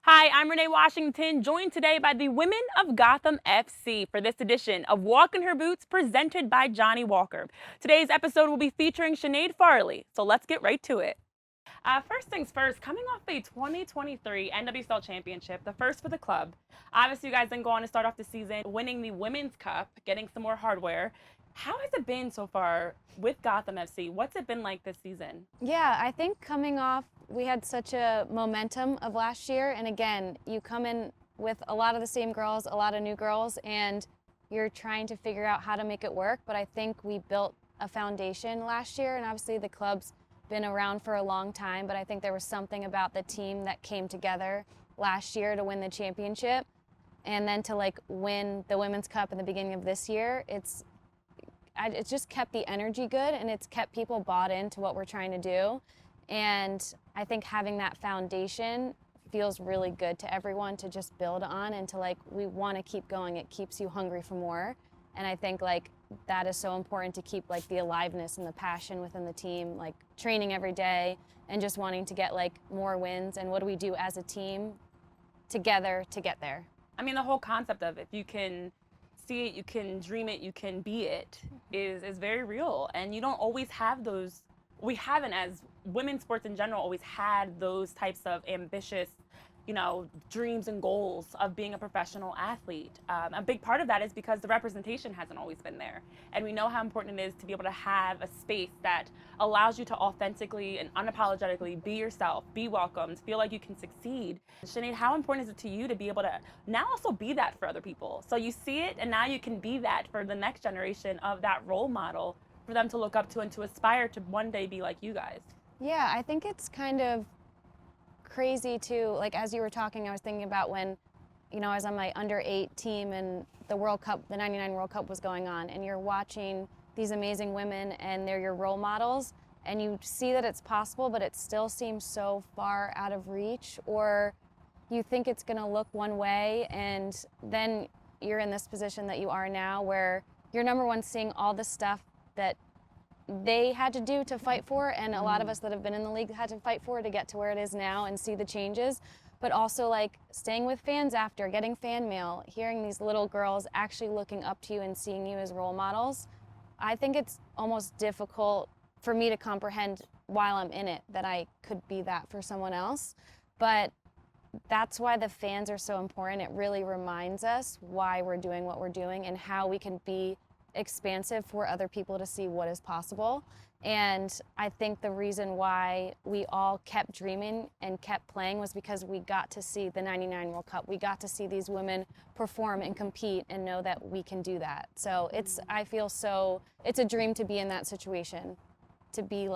Hi, I'm Renee Washington, joined today by the women of Gotham FC for this edition of Walk in Her Boots presented by Johnnie Walker. Today's episode will be featuring Sinead Farrelly, so let's get right to it. First things first, coming off a 2023 NWSL Championship, the first for the club. Obviously, you guys then go on to start off the season winning the Women's Cup, getting some more hardware. How has it been so far with Gotham FC? What's it been like this season? Yeah, I think coming off, we had such a momentum of last year. And again, you come in with a lot of the same girls, a lot of new girls, and you're trying to figure out how to make it work. But I think we built a foundation last year, and obviously the club's been around for a long time, but I think there was something about the team that came together last year to win the championship. And then to win the Women's Cup in the beginning of this year, it's just kept the energy good, and it's kept people bought into what we're trying to do. And I think having that foundation feels really good to everyone to just build on, and to we want to keep going. It keeps you hungry for more. And I think that is so important to keep the aliveness and the passion within the team, training every day and just wanting to get more wins. And what do we do as a team together to get there? I mean, the whole concept of if you can see it, you can dream it, you can be it is very real. And you don't always have those. We haven't, as women's sports in general, always had those types of ambitious, dreams and goals of being a professional athlete. A big part of that is because the representation hasn't always been there. And we know how important it is to be able to have a space that allows you to authentically and unapologetically be yourself, be welcomed, feel like you can succeed. Sinead, how important is it to you to be able to now also be that for other people? So you see it, and now you can be that for the next generation of that role model for them to look up to and to aspire to one day be like you guys. Yeah, I think it's kind of crazy too. As you were talking, I was thinking about when, I was on my under-8 team and the World Cup, the '99 World Cup was going on, and you're watching these amazing women and they're your role models, and you see that it's possible, but it still seems so far out of reach, or you think it's going to look one way, and then you're in this position that you are now where you're number one seeing all the stuff that they had to do to fight for, and a lot of us that have been in the league had to fight for to get to where it is now and see the changes. But also staying with fans after, getting fan mail, hearing these little girls actually looking up to you and seeing you as role models. I think it's almost difficult for me to comprehend while I'm in it that I could be that for someone else. But that's why the fans are so important. It really reminds us why we're doing what we're doing and how we can be expansive for other people to see what is possible. And I think the reason why we all kept dreaming and kept playing was because we got to see the '99 World Cup. We got to see these women perform and compete and know that we can do that. So it's a dream to be in that situation, to be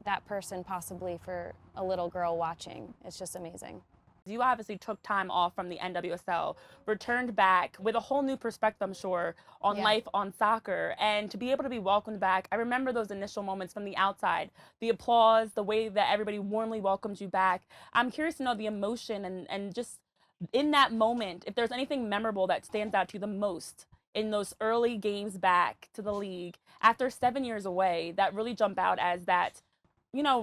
that person possibly for a little girl watching. It's just amazing. You obviously took time off from the NWSL, returned back with a whole new perspective, I'm sure, on life, on soccer, and to be able to be welcomed back. I remember those initial moments from the outside, the applause, the way that everybody warmly welcomed you back. I'm curious to know the emotion and just in that moment, if there's anything memorable that stands out to you the most in those early games back to the league after 7 years away that really jump out as that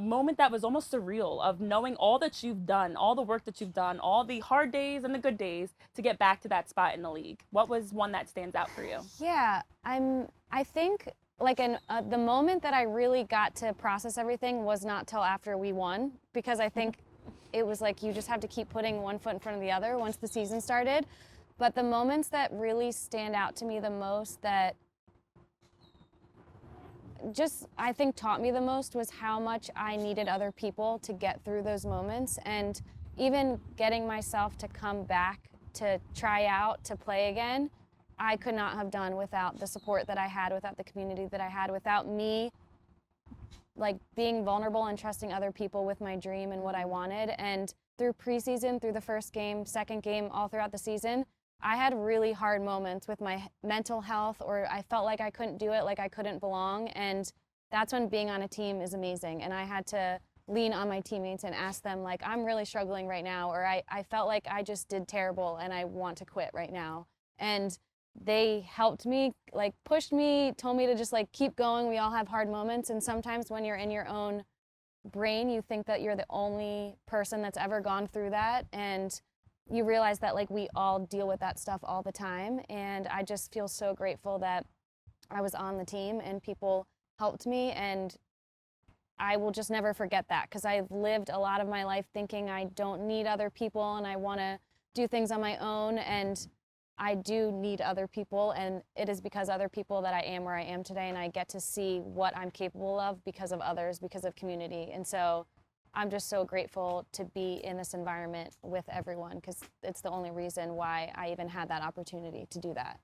moment that was almost surreal of knowing all that you've done, all the work that you've done, all the hard days and the good days to get back to that spot in the league. What was one that stands out for you? Yeah, I think the moment that I really got to process everything was not till after we won, because I think it was you just have to keep putting one foot in front of the other once the season started. But the moments that really stand out to me the most, that just I think taught me the most, was how much I needed other people to get through those moments. And even getting myself to come back to try out to play again, I could not have done without the support that I had, without the community that I had, without me being vulnerable and trusting other people with my dream and what I wanted. And through preseason, through the first game, second game, all throughout the season, I had really hard moments with my mental health, or I felt like I couldn't do it, like I couldn't belong. And that's when being on a team is amazing. And I had to lean on my teammates and ask them, I'm really struggling right now, or I felt like I just did terrible and I want to quit right now. And they helped me, pushed me, told me to just keep going. We all have hard moments. And sometimes when you're in your own brain, you think that you're the only person that's ever gone through that, and you realize that like we all deal with that stuff all the time. And I just feel so grateful that I was on the team and people helped me, and I will just never forget that, because I've lived a lot of my life thinking I don't need other people and I want to do things on my own, and I do need other people, and it is because of other people that I am where I am today, and I get to see what I'm capable of because of others, because of community. And so I'm just so grateful to be in this environment with everyone, because it's the only reason why I even had that opportunity to do that.